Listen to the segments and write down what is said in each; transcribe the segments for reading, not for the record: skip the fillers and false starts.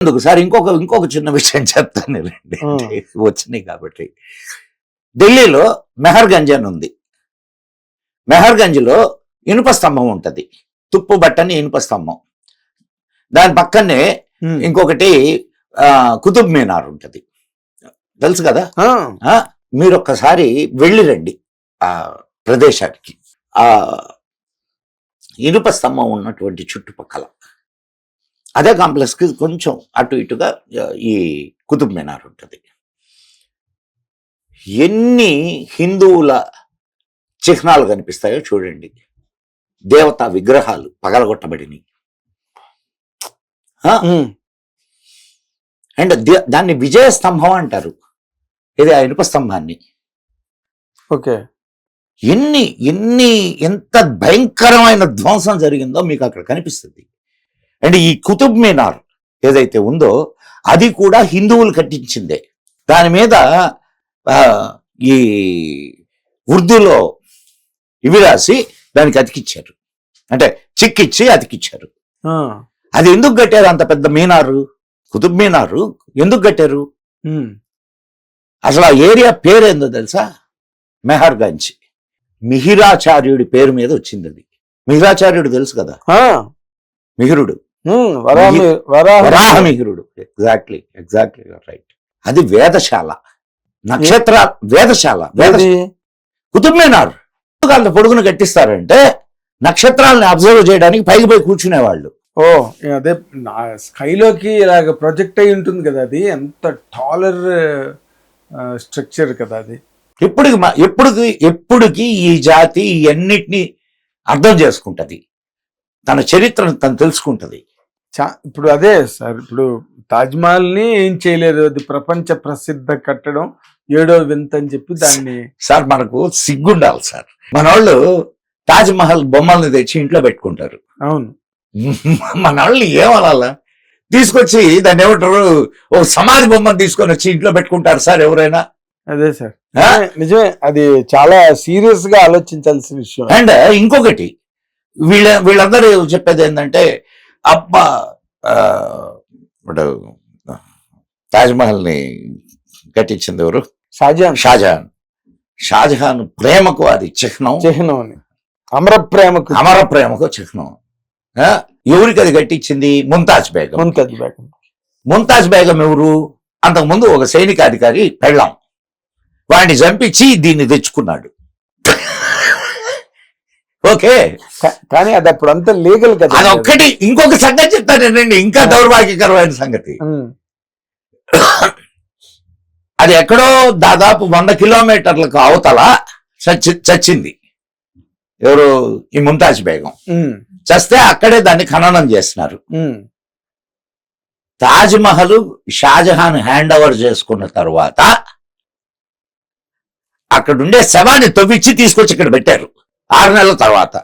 ఎందుకు సార్ ఇంకొక చిన్న విషయం చెప్తాను రండి, వచ్చినాయి కాబట్టి. ఢిల్లీలో మెహర్గంజ్ అని ఉంది. మెహర్గంజ్లో ఇనుప స్తంభం ఉంటది, తుప్పు బట్టని ఇనుప స్తంభం. దాని పక్కనే ఇంకొకటి కుతుబ్ మీనార్ ఉంటది, తెలుసు కదా. మీరు ఒక్కసారి వెళ్ళి రండి ఆ ప్రదేశానికి. ఆ ఇనుప స్తంభం ఉన్నటువంటి చుట్టుపక్కల అదే కాంప్లెక్స్ కి కొంచెం అటు ఇటుగా ఈ కుతుబ్ మీనార్ ఉంటుంది. ఎన్ని హిందువుల చిహ్నాలు కనిపిస్తాయో చూడండి. దేవతా విగ్రహాలు పగలగొట్టబడినవి. అండ్ దాన్ని విజయ స్తంభం అంటారు, ఇది ఆ ఇనుప స్తంభాన్ని. ఓకే, ఎంత భయంకరమైన ధ్వంసం జరిగిందో మీకు అక్కడ కనిపిస్తుంది. అండ్ ఈ కుతుబ్ మీనార్ ఏదైతే ఉందో అది కూడా హిందువులు కట్టించిందే. దాని మీద ఈ ఉర్దూలో ఇవి రాసి దానికి అతికిచ్చారు, అంటే చిక్కిచ్చి అతికిచ్చారు. అది ఎందుకు కట్టారు అంత పెద్ద మీనారు, కుతుబ్ మీనారు ఎందుకు కట్టారు? అసలు ఆ ఏరియా పేరేందో తెలుసా? మెహర్గంజ్. మిహిరాచార్యుడి పేరు మీద వచ్చింది అది. మిహిరాచార్యుడు తెలుసు కదా, మిహిరుడు, వరాహమిహిరుడు. Exactly right. అది వేదశాల, వేదశాల. కుతుబ్ మీనార్ అంత పొడుగును కట్టిస్తారంటే నక్షత్రాలను అబ్జర్వ్ చేయడానికి పైకి పోయి కూర్చునేవాళ్ళు. ఓ అదే స్కైలోకి ఇలాగ ప్రొజెక్ట్ అయి ఉంటుంది కదా, అది ఎంత టాలర్ స్ట్రక్చర్ కదా అది. ఎప్పుడుకి ఈ జాతి అన్నిటినీ అర్థం చేసుకుంటది, తన చరిత్రను తను తెలుసుకుంటది. ఇప్పుడు అదే సార్, ఇప్పుడు తాజ్మహల్ ని ఏం చేయలేదు, అది ప్రపంచ ప్రసిద్ధ కట్టడం, 7వ వింత అని చెప్పి దాన్ని. సార్ మనకు సిగ్గుండాలి సార్, మన వాళ్ళు తాజ్మహల్ బొమ్మల్ని తెచ్చి ఇంట్లో పెట్టుకుంటారు. అవును, మన వాళ్ళు ఏమనాలా, తీసుకొచ్చి దాన్ని ఏమంటారు, ఓ సమాధి బొమ్మను తీసుకొని వచ్చి ఇంట్లో పెట్టుకుంటారు సార్ ఎవరైనా. అదే సార్, నిజమే, అది చాలా సీరియస్ గా ఆలోచించాల్సిన విషయం. అండ్ ఇంకొకటి, వీళ్ళందరూ చెప్పేది ఏంటంటే, అబ్బా ఇప్పుడు తాజ్మహల్ ని కట్టించింది ఎవరు? షాజహాన్ ప్రేమకు అది చిహ్నం అని, అమర ప్రేమకు చిహ్నం. ఎవరికి అది కట్టించింది? ముంతాజ్ బేగం ఎవరు? అంతకుముందు ఒక సైనికాధికారి పెళ్ళాం, వాడిని చంపించి దీన్ని తెచ్చుకున్నాడు. ఓకే, కానీ అది అప్పుడు అంతా లీగల్ కదా. అదొక్కటి. ఇంకొక సంగతి చెప్తానండి, ఇంకా దౌర్భాగ్యకరమైన సంగతి. అది ఎక్కడో దాదాపు 100 కిలోమీటర్లకు అవతల చచ్చింది. ఎవరు? ఈ ముంతాజ్ బేగం. చస్తే అక్కడే దాన్ని ఖననం చేస్తున్నారు. తాజ్ మహల్ షాజహాన్ హ్యాండ్ ఓవర్ చేసుకున్న తర్వాత అక్కడుండే శవాన్ని తవ్విచ్చి తీసుకొచ్చి ఇక్కడ పెట్టారు 6 నెలల తర్వాత.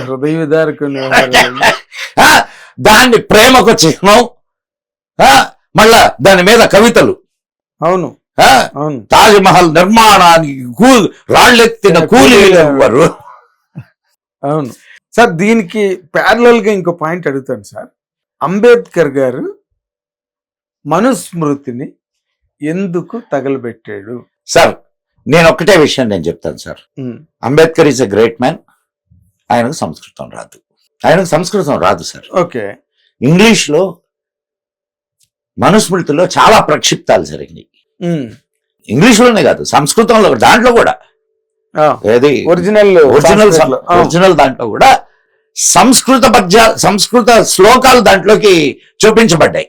హృదయ విదారకుని దాన్ని ప్రేమకు చిహ్నం. మళ్ళా దాని మీద కవితలు. అవును, తాజ్ మహల్ నిర్మాణానికి రాళ్ళెత్తిన కూలీలు ఎవ్వరు. అవును సార్, దీనికి ప్యారలల్ గా ఇంకో పాయింట్ అడుగుతాను సార్. అంబేద్కర్ గారు మనుస్మృతిని ఎందుకు తగలబెట్టాడు? సార్ నేను ఒక్కటే విషయం నేను చెప్తాను sir. Ambedkar is a great man. ఆయనకు సంస్కృతం రాదు సార్. ఓకే, ఇంగ్లీష్ లో మనుస్మృతిలో చాలా ప్రక్షిప్తాలు జరిగినాయి. ఇంగ్లీష్ లోనే కాదు, సంస్కృతంలో దాంట్లో కూడా, ఏది ఒరిజినల్ దాంట్లో కూడా సంస్కృత శ్లోకాలు దాంట్లోకి చూపించబడ్డాయి.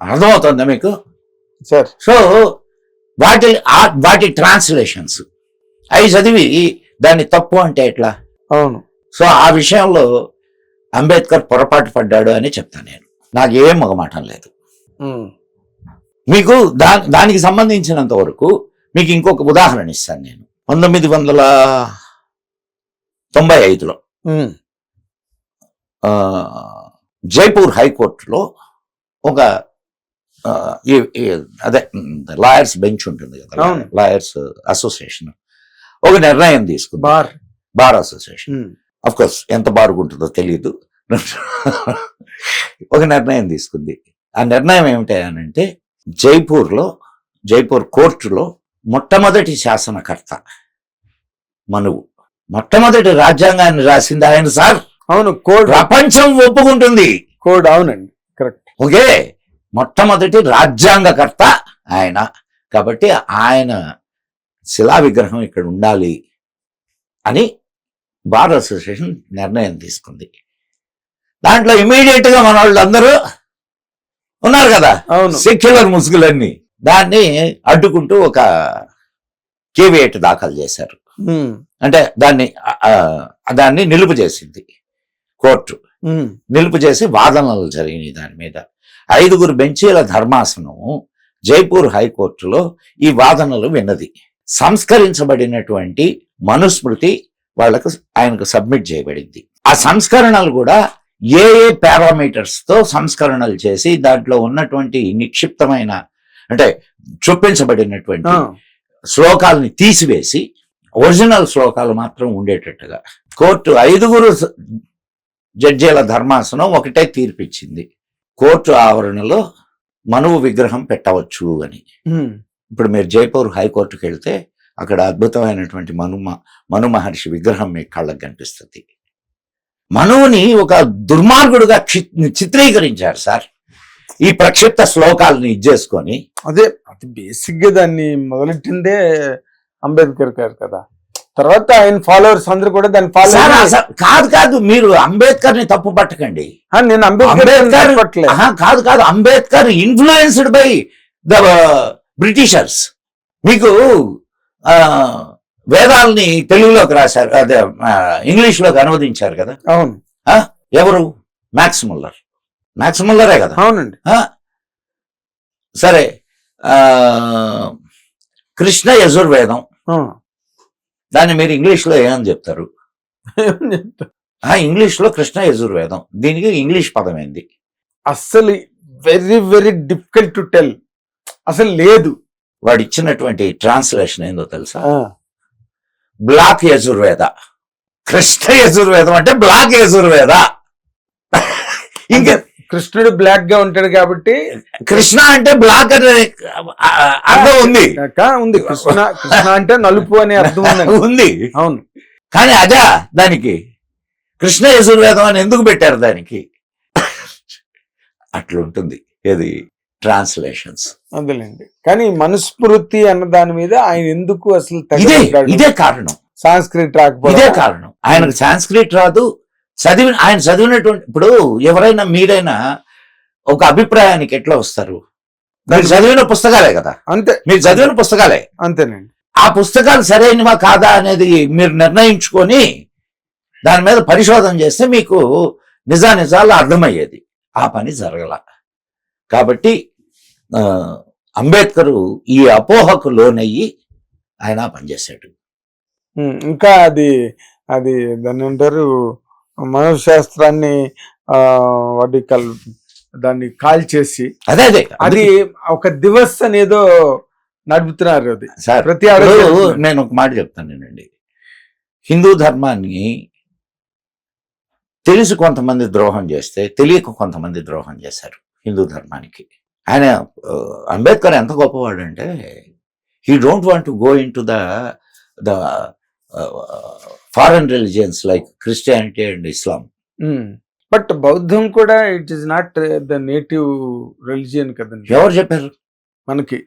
అర్థమవుతుందా మీకు? సో వాటి ట్రాన్స్లేషన్స్ అవి చదివి దాన్ని తప్పు అంటే ఎట్లా? అవును. సో ఆ విషయంలో అంబేద్కర్ పొరపాటు పడ్డాడు అని చెప్తాను నేను. నాకు ఏం మొగమాటం లేదు. మీకు దానికి సంబంధించినంత వరకు మీకు ఇంకొక ఉదాహరణ ఇస్తాను నేను. 1995లో జైపూర్ హైకోర్టులో ఒక అదే లాయర్స్ బెంచ్ ఉంటుంది కదా, లాయర్స్ అసోసియేషన్ ఒక నిర్ణయం తీసుకుంది. Bar association. అఫ్ కోర్స్ ఎంత బార్గుంటుందో తెలియదు, ఒక నిర్ణయం తీసుకుంది. ఆ నిర్ణయం ఏమిటి అనంటే, జైపూర్ కోర్టులో మొట్టమొదటి శాసనకర్త మనువు, మొట్టమొదటి రాజ్యాంగాన్ని రాసింది ఆయన సార్. అవును, కోడ్ ప్రపంచం ఒప్పుకుంటుంది. కోడ్, అవునండి, కరెక్ట్. ఓకే, మొట్టమొదటి రాజ్యాంగకర్త ఆయన. కాబట్టి ఆయన శిలా విగ్రహం ఇక్కడ ఉండాలి అని బార్ అసోసియేషన్ నిర్ణయం తీసుకుంది. దాంట్లో ఇమీడియట్ గా మన వాళ్ళందరూ ఉన్నారు కదా, అవును, సెక్యులర్ ముసుగులన్నీ, దాన్ని అడ్డుకుంటూ ఒక కేవియేట్ దాఖలు చేశారు. అంటే దాన్ని నిలుపు చేసింది కోర్టు. నిలుపు చేసి వాదనలు జరిగినాయి దాని మీద. 5 బెంచీల ధర్మాసనం జైపూర్ హైకోర్టులో ఈ వాదనలు విన్నది. సంస్కరించబడినటువంటి మనుస్మృతి ఆయనకు సబ్మిట్ చేయబడింది. ఆ సంస్కరణలు కూడా ఏ పారామీటర్స్ తో సంస్కరణలు చేసి దాంట్లో ఉన్నటువంటి నిక్షిప్తమైన అంటే చొప్పించబడినటువంటి శ్లోకాలని తీసివేసి ఒరిజినల్ శ్లోకాలు మాత్రం ఉండేటట్టుగా కోర్టు 5 జడ్జీల ధర్మాసనం ఒకటే తీర్పిచ్చింది. కోర్టు ఆవరణలో మనువు విగ్రహం పెట్టవచ్చు అని. ఇప్పుడు మీరు జైపూర్ హైకోర్టుకి వెళ్తే అక్కడ అద్భుతమైనటువంటి మను మహర్షి విగ్రహం మీ కళ్ళకు కనిపిస్తుంది. మనువుని ఒక దుర్మార్గుడుగా చిత్రీకరించారు సార్, ఈ ప్రక్షిప్త శ్లోకాలను ఇచ్చేసుకొని. అదే అది బేసిక్ గా దాన్ని మొదలెట్టిందే అంబేద్కర్ గారు కదా. తర్వాత ఆయన ఫాలోవర్స్ అందరూ కూడా దాన్ని కాదు, మీరు అంబేద్కర్ ని తప్పు పట్టకండి. నేను కాదు, Ambedkar influenced by the Britishers. మీకు వేదాలని తెలుగులోకి రాశారు, అదే ఇంగ్లీష్ లోకి అనువదించారు కదా. అవును. ఎవరు? మ్యాక్స్ ముల్లరే కదా. అవునండి. సరే, కృష్ణ యజుర్వేదం, దాన్ని మీరు ఇంగ్లీష్ లో ఏమని చెప్తారు? ఇంగ్లీష్ లో కృష్ణ యజుర్వేదం, దీనికి ఇంగ్లీష్ పదం ఏంది? అస్సలు very very difficult to tell. అసలు లేదు. వాడు ఇచ్చినటువంటి ట్రాన్స్లేషన్ ఏందో తెలుసా? బ్లాక్ యజుర్వేద. కృష్ణ యజుర్వేదం అంటే బ్లాక్ యజుర్వేద. ఇంకా కృష్ణుడు బ్లాక్ గా ఉంటాడు కాబట్టి కృష్ణ అంటే బ్లాక్ అనే అర్థం ఉంది. కృష్ణ అంటే నలుపు అనే అర్థం ఉంది. అవును. కానీ అదే దానికి కృష్ణ యజుర్వేదం అని ఎందుకు పెట్టారు? దానికి అట్లుంటుంది ఏది ట్రాన్స్లేషన్స్. అందులేండి. కానీ మనుస్మృతి అన్న దాని మీద ఆయన ఎందుకు అసలు ఇదే కారణం. సాంస్క్రిట్ రాకపోతే ఇదే కారణం. ఆయనకు సాంస్క్రిట్ రాదు. ఆయన చదివినటువంటి, ఇప్పుడు ఎవరైనా మీరైనా ఒక అభిప్రాయానికి ఎట్లా వస్తారు? మీరు చదివిన పుస్తకాలే కదా. అంతే, మీరు చదివిన పుస్తకాలే. అంతేనండి. ఆ పుస్తకాలు సరైనవా కాదా అనేది మీరు నిర్ణయించుకొని దాని మీద పరిశోధన చేస్తే మీకు నిజాలు అర్థమయ్యేది. ఆ పని జరగల. కాబట్టి అంబేద్కర్ ఈ అపోహకు లోనయ్యి ఆయన పనిచేశాడు. ఇంకా అది దాన్ని అంటారు, మనోశాస్త్రాన్ని దాన్ని కాల్ చేసి అది ఒక దివస్ అనేదో నడుపుతున్నారు. అది సార్, ప్రతి నేను ఒక మాట చెప్తానండి. హిందూ ధర్మాన్ని తెలిసి కొంతమంది ద్రోహం చేస్తే తెలియక కొంతమంది ద్రోహం చేశారు హిందూ ధర్మానికి. ఆయన అంబేద్కర్ ఎంత గొప్పవాడు అంటే, he don't want to go into the foreign religions like Christianity and Islam. But బౌద్ధం కూడా it is not the native religion కదండి. ఎవరు చెప్పారు మనకి?